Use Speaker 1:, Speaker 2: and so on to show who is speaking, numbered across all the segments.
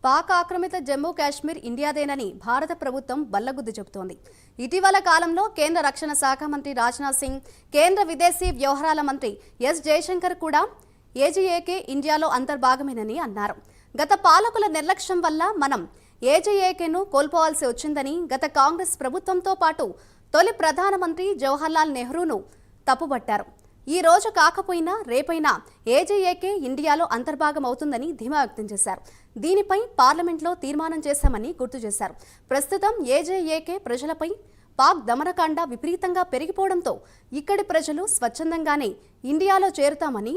Speaker 1: పాక్ ఆక్రమిత జమ్మూ కాశ్మీర్ ఇండియాదేనని భారత ప్రభుత్వం బల్లగుద్ది చెబుతోంది. ఇటీవల కాలంలో కేంద్ర రక్షణ శాఖ మంత్రి రాజ్నాథ్ సింగ్, కేంద్ర విదేశీ వ్యవహారాల మంత్రి ఎస్ జయశంకర్ కూడా ఏజీఏకే ఇండియాలో అంతర్భాగమేనని అన్నారు. గత పాలకుల నిర్లక్ష్యం వల్ల మనం ఏజీఏకేను కోల్పోవాల్సి వచ్చిందని గత కాంగ్రెస్ ప్రభుత్వంతో పాటు తొలి ప్రధానమంత్రి జవహర్లాల్ నెహ్రూను తప్పుబట్టారు. ఈ రోజు కాకపోయినా రేపైనా ఏజీఏకే ఇండియాలో అంతర్భాగం అవుతుందని ధీమా వ్యక్తం చేశారు. దీనిపై పార్లమెంట్లో తీర్మానం చేశామని గుర్తు చేశారు. ప్రస్తుతం ఏజీఏకే ప్రజలపై పాక్ దమనకాండ విపరీతంగా పెరిగిపోవడంతో ఇక్కడి ప్రజలు స్వచ్ఛందంగానే ఇండియాలో చేరుతామని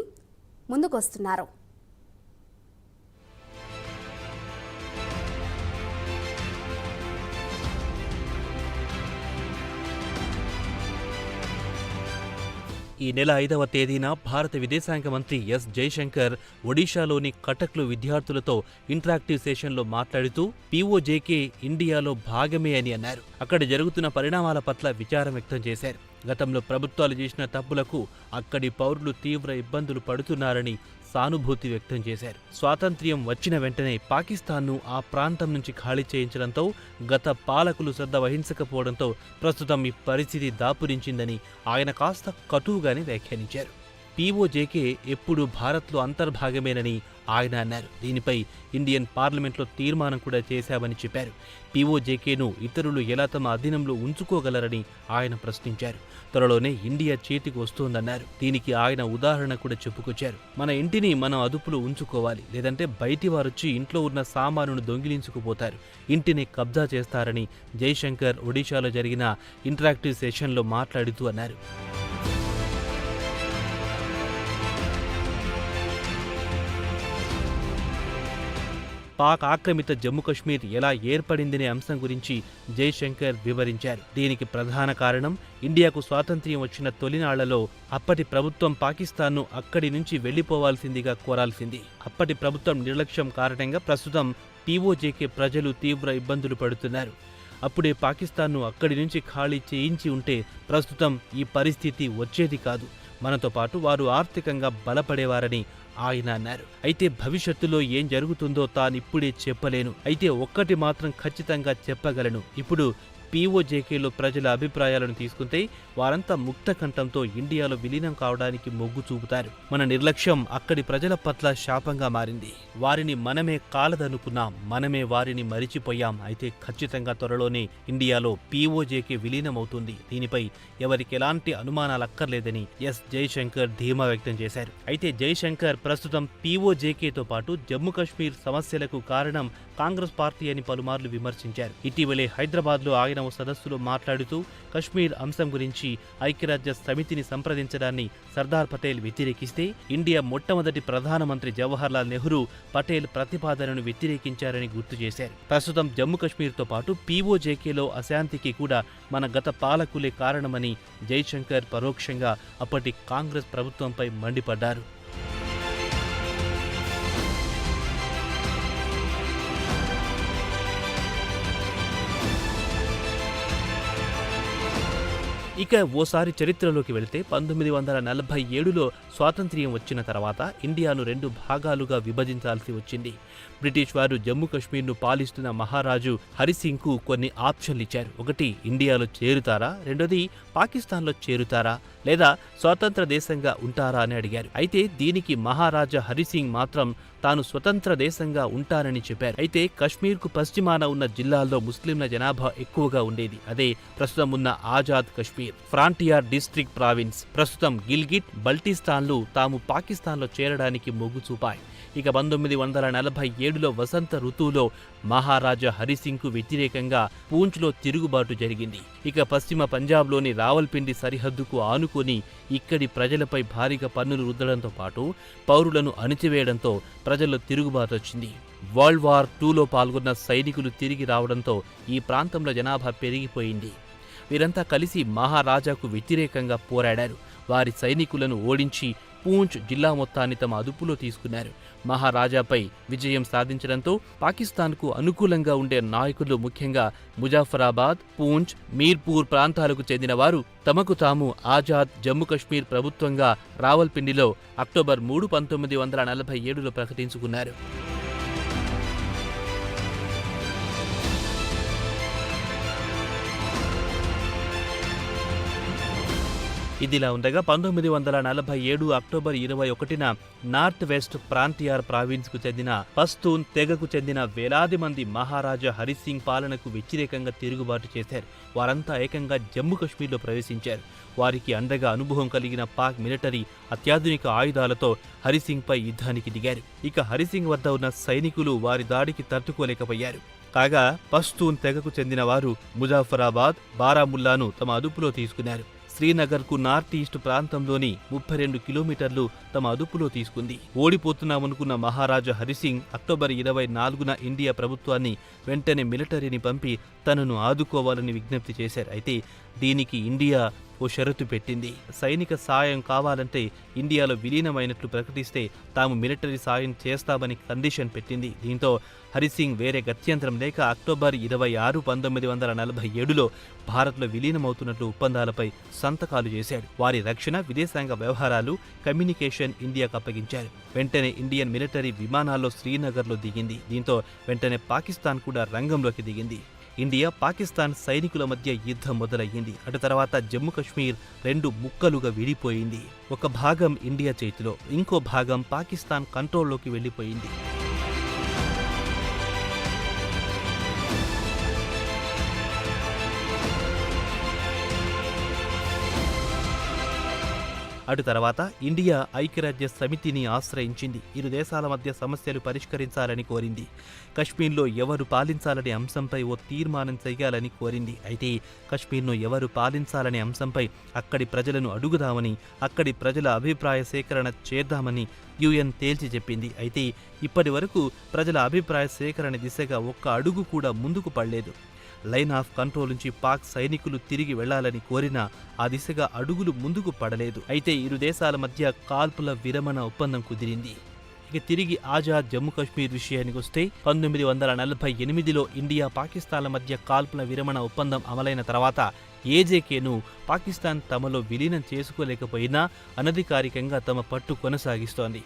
Speaker 1: ముందుకొస్తున్నారు.
Speaker 2: ఈ నెల 5వ తేదీన భారత విదేశాంగ మంత్రి ఎస్ జయశంకర్ ఒడిషాలోని కటక్లో విద్యార్థులతో ఇంటరాక్టివ్ సెషన్లో మాట్లాడుతూ పీఓజేకే ఇండియాలో భాగమే అని అన్నారు. అక్కడ జరుగుతున్న పరిణామాల పట్ల విచారం వ్యక్తం చేశారు. గతంలో ప్రభుత్వాలు చేసిన తప్పులకు అక్కడి పౌరులు తీవ్ర ఇబ్బందులు పడుతున్నారని సానుభూతి వ్యక్తం చేశారు. స్వాతంత్ర్యం వచ్చిన వెంటనే పాకిస్తాన్ను ఆ ప్రాంతం నుంచి ఖాళీ చేయించడంతో గత పాలకులు శ్రద్ధ వహించకపోవడంతో ప్రస్తుతం ఈ పరిస్థితి దాపురించిందని ఆయన కాస్త కటువుగానే వ్యాఖ్యానించారు. పీఓజేకే ఎప్పుడు భారత్లో అంతర్భాగమేనని ఆయన అన్నారు. దీనిపై ఇండియన్ పార్లమెంట్లో తీర్మానం కూడా చేశామని చెప్పారు. పీఓజేకేను ఇతరులు ఎలా తమ అధీనంలో ఉంచుకోగలరని ఆయన ప్రశ్నించారు. త్వరలోనే ఇండియా చేతికి వస్తోందన్నారు. దీనికి ఆయన ఉదాహరణ కూడా చెప్పుకొచ్చారు. మన ఇంటిని మనం అదుపులో ఉంచుకోవాలి, లేదంటే బయటి వారొచ్చి ఇంట్లో ఉన్న సామానును దొంగిలించుకుపోతారు, ఇంటిని కబ్జా చేస్తారని జయశంకర్ ఒడిషాలో జరిగిన ఇంటరాక్టివ్ సెషన్లో మాట్లాడుతూ అన్నారు. పాక్ ఆక్రమిత జమ్మూ కశ్మీర్ ఎలా ఏర్పడిందనే అంశం గురించి జయశంకర్ వివరించారు. దీనికి ప్రధాన కారణం ఇండియాకు స్వాతంత్ర్యం వచ్చిన తొలినాళ్లలో అప్పటి ప్రభుత్వం పాకిస్తాన్ను అక్కడి నుంచి వెళ్లిపోవాల్సిందిగా కోరాల్సింది. అప్పటి ప్రభుత్వం నిర్లక్ష్యం కారణంగా ప్రస్తుతం పీఓజేకే ప్రజలు తీవ్ర ఇబ్బందులు పడుతున్నారు. అప్పుడే పాకిస్తాన్ను అక్కడి నుంచి ఖాళీ చేయించి ఉంటే ప్రస్తుతం ఈ పరిస్థితి వచ్చేది కాదు. మనతో పాటు వారు ఆర్థికంగా బలపడేవారని ఆయన అన్నారు. అయితే భవిష్యత్తులో ఏం జరుగుతుందో తానిప్పుడే చెప్పలేను. అయితే ఒక్కటి మాత్రం ఖచ్చితంగా చెప్పగలను. ఇప్పుడు పీఓజేకేలో ప్రజల అభిప్రాయాలను తీసుకుంటే వారంతా ముక్త కంఠంతో ఇండియాలో విలీనం కావడానికి మొగ్గు చూపుతారు. మన నిర్లక్ష్యం అక్కడి ప్రజల పట్ల శాపంగా మారింది. వారిని మనమే కాలదనుకున్నాం, మనమే వారిని మరిచిపోయాం. అయితే ఖచ్చితంగా త్వరలోనే ఇండియాలో పీఓజేకే విలీనం అవుతుంది. దీనిపై ఎవరికి ఎలాంటి అనుమానాలు అక్కర్లేదని ఎస్ జయశంకర్ ధీమా వ్యక్తం చేశారు. అయితే జయశంకర్ ప్రస్తుతం పీఓజేకేతో పాటు జమ్మూ కశ్మీర్ సమస్యలకు కారణం కాంగ్రెస్ పార్టీ అని పలుమార్లు విమర్శించారు. ఇటీవలే హైదరాబాద్లో ఆయన ఓ సదస్సులో మాట్లాడుతూ కశ్మీర్ అంశం గురించి ఐక్యరాజ్య సమితిని సంప్రదించడాన్ని సర్దార్ పటేల్ వ్యతిరేకిస్తే ఇండియా మొట్టమొదటి ప్రధానమంత్రి జవహర్లాల్ నెహ్రూ పటేల్ ప్రతిపాదనను వ్యతిరేకించారని గుర్తు చేశారు. ప్రస్తుతం జమ్మూ కశ్మీర్తో పాటు పీఓజేకేలో అశాంతికి కూడా మన గత పాలకులే కారణమని జయశంకర్ పరోక్షంగా అప్పటి కాంగ్రెస్ ప్రభుత్వంపై మండిపడ్డారు. ఇక ఓసారి చరిత్రలోకి వెళితే 1947లో స్వాతంత్ర్యం వచ్చిన తర్వాత ఇండియాను 2 భాగాలుగా విభజించాల్సి వచ్చింది. బ్రిటిష్ వారు జమ్మూ కశ్మీర్ను పాలిస్తున్న మహారాజు హరిసింగ్కు కొన్ని ఆప్షన్లు ఇచ్చారు. ఒకటి, ఇండియాలో చేరుతారా, రెండోది పాకిస్తాన్లో చేరుతారా లేదా స్వతంత్ర దేశంగా ఉంటారా అని అడిగారు. అయితే దీనికి మహారాజా హరిసింగ్ మాత్రం తాను స్వతంత్ర దేశంగా ఉంటానని చెప్పారు. అయితే కశ్మీర్కు పశ్చిమాన ఉన్న జిల్లాల్లో ముస్లింల జనాభా ఎక్కువగా ఉండేది. అదే ప్రస్తుతం ఉన్న Azad Kashmir, frontier district province, ప్రస్తుతం గిల్గిట్ బల్టిస్తాన్లు తాము పాకిస్తాన్లో చేరడానికి మొగ్గు చూపాయి. ఇక 1947లో వసంత ఋతువులో మహారాజా హరిసింగ్కు వ్యతిరేకంగా పూంచ్లో తిరుగుబాటు జరిగింది. ఇక పశ్చిమ పంజాబ్లోని రావల్పిండి సరిహద్దుకు ఆనుకొని ఇక్కడి ప్రజలపై భారీగా పన్నులు రుద్దడంతో పాటు పౌరులను అణిచివేయడంతో ప్రజల్లో తిరుగుబాటు వచ్చింది. వరల్డ్ వార్ 2లో పాల్గొన్న సైనికులు తిరిగి రావడంతో ఈ ప్రాంతంలో జనాభా పెరిగిపోయింది. వీరంతా కలిసి మహారాజాకు వ్యతిరేకంగా పోరాడారు. వారి సైనికులను ఓడించి పూంచ్ జిల్లా మొత్తాన్ని తమ అదుపులో తీసుకున్నారు. మహారాజాపై విజయం సాధించడంతో పాకిస్తాన్కు అనుకూలంగా ఉండే నాయకులు, ముఖ్యంగా ముజాఫరాబాద్, పూంచ్, మీర్పూర్ ప్రాంతాలకు చెందిన వారు తమకు తాము ఆజాద్ జమ్మూ కశ్మీర్ ప్రభుత్వంగా రావల్పిండిలో అక్టోబర్ 3, 1947లో ప్రకటించుకున్నారు. ఇదిలా ఉండగా 1947 అక్టోబర్ 21న నార్త్ వెస్ట్ ప్రాంతియార్ ప్రావిన్స్కు చెందిన పస్తూన్ తెగకు చెందిన వేలాది మంది మహారాజా హరిసింగ్ పాలనకు వ్యతిరేకంగా తిరుగుబాటు చేశారు. వారంతా ఏకంగా జమ్మూ కశ్మీర్లో ప్రవేశించారు. వారికి అండగా అనుభవం కలిగిన పాక్ మిలిటరీ అత్యాధునిక ఆయుధాలతో హరిసింగ్పై యుద్ధానికి దిగారు. ఇక హరిసింగ్ వద్ద ఉన్న సైనికులు వారి దాడికి తట్టుకోలేకపోయారు. కాగా పస్తూన్ తెగకు చెందిన వారు ముజాఫరాబాద్, బారాముల్లాను తమ అదుపులో తీసుకున్నారు. శ్రీనగర్కు నార్త్ ఈస్ట్ ప్రాంతంలోని 32 కిలోమీటర్లు తమ అదుపులో తీసుకుంది. ఓడిపోతున్నామనుకున్న మహారాజా హరిసింగ్ అక్టోబర్ 24న ఇండియా ప్రభుత్వాన్ని వెంటనే మిలిటరీని పంపి తనను ఆదుకోవాలని విజ్ఞప్తి చేశారు. అయితే దీనికి ఇండియా ఓ షరతు పెట్టింది. సైనిక సాయం కావాలంటే ఇండియాలో విలీనమైనట్లు ప్రకటిస్తే తాము మిలిటరీ సాయం చేస్తామని కండిషన్ పెట్టింది. దీంతో హరిసింగ్ వేరే గత్యంతరం లేక అక్టోబర్ 26, 1947లో భారత్లో విలీనమవుతున్నట్లు ఒప్పందాలపై సంతకాలు చేశాడు. వారి రక్షణ, విదేశాంగ వ్యవహారాలు, కమ్యూనికేషన్ ఇండియాకు అప్పగించారు. వెంటనే ఇండియన్ మిలిటరీ విమానాల్లో శ్రీనగర్లో దిగింది. దీంతో వెంటనే పాకిస్తాన్ కూడా రంగంలోకి దిగింది. ఇండియా, పాకిస్తాన్ సైనికుల మధ్య యుద్ధం మొదలయ్యింది. అటు తర్వాత జమ్మూ కశ్మీర్ 2 ముక్కలుగా విడిపోయింది. ఒక భాగం ఇండియా చేతిలో, ఇంకో భాగం పాకిస్తాన్ కంట్రోల్లోకి వెళ్లిపోయింది. అటు తర్వాత ఇండియా ఐక్యరాజ్య సమితిని ఆశ్రయించింది. ఇరు దేశాల మధ్య సమస్యలు పరిష్కరించాలని కోరింది. కశ్మీర్లో ఎవరు పాలించాలనే అంశంపై ఓ తీర్మానం చేయాలని కోరింది. అయితే కశ్మీర్ను ఎవరు పాలించాలనే అంశంపై అక్కడి ప్రజలను అడుగుదామని, అక్కడి ప్రజల అభిప్రాయ సేకరణ చేద్దామని యుఎన్ తేల్చి చెప్పింది. అయితే ఇప్పటి వరకు ప్రజల అభిప్రాయ సేకరణ దిశగా ఒక్క అడుగు కూడా ముందుకు పడలేదు. లైన్ ఆఫ్ కంట్రోల్ నుంచి పాక్ సైనికులు తిరిగి వెళ్లాలని కోరినా ఆ దిశగా అడుగులు ముందుకు పడలేదు. అయితే ఇరు దేశాల మధ్య కాల్పుల విరమణ ఒప్పందం కుదిరింది. ఇక తిరిగి ఆజాద్ జమ్మూ కశ్మీర్ విషయానికి వస్తే 1948లో ఇండియా, పాకిస్తాన్ల మధ్య కాల్పుల విరమణ ఒప్పందం అమలైన తర్వాత ఏజేకేను పాకిస్తాన్ తమలో విలీనం చేసుకోలేకపోయినా అనధికారికంగా తమ పట్టు కొనసాగిస్తోంది.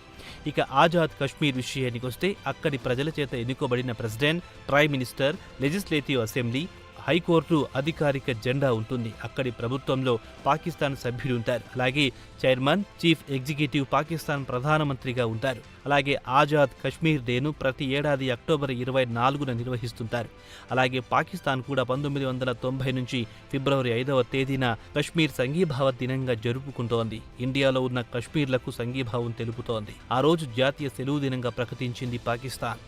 Speaker 2: ఇక ఆజాద్ కశ్మీర్ విషయానికి వస్తే అక్కడి ప్రజల చేత ఎన్నుకోబడిన president, prime minister, legislative assembly, high court అధికారిక జెండా ఉంటుంది. అక్కడి ప్రభుత్వంలో పాకిస్తాన్ సభ్యులు ఉంటారు. అలాగే చైర్మన్, చీఫ్ ఎగ్జిక్యూటివ్ పాకిస్తాన్ ప్రధానమంత్రిగా ఉంటారు. అలాగే ఆజాద్ కశ్మీర్ డేను ప్రతి ఏడాది అక్టోబర్ 24న నిర్వహిస్తుంటారు. అలాగే పాకిస్తాన్ కూడా 1990 నుంచి ఫిబ్రవరి 5వ తేదీన కశ్మీర్ సంఘీభావ దినంగా జరుపుకుంటోంది. ఇండియాలో ఉన్న కశ్మీర్లకు సంఘీభావం తెలుపుతోంది. ఆ రోజు జాతీయ సెలవు దినంగా ప్రకటించింది పాకిస్తాన్.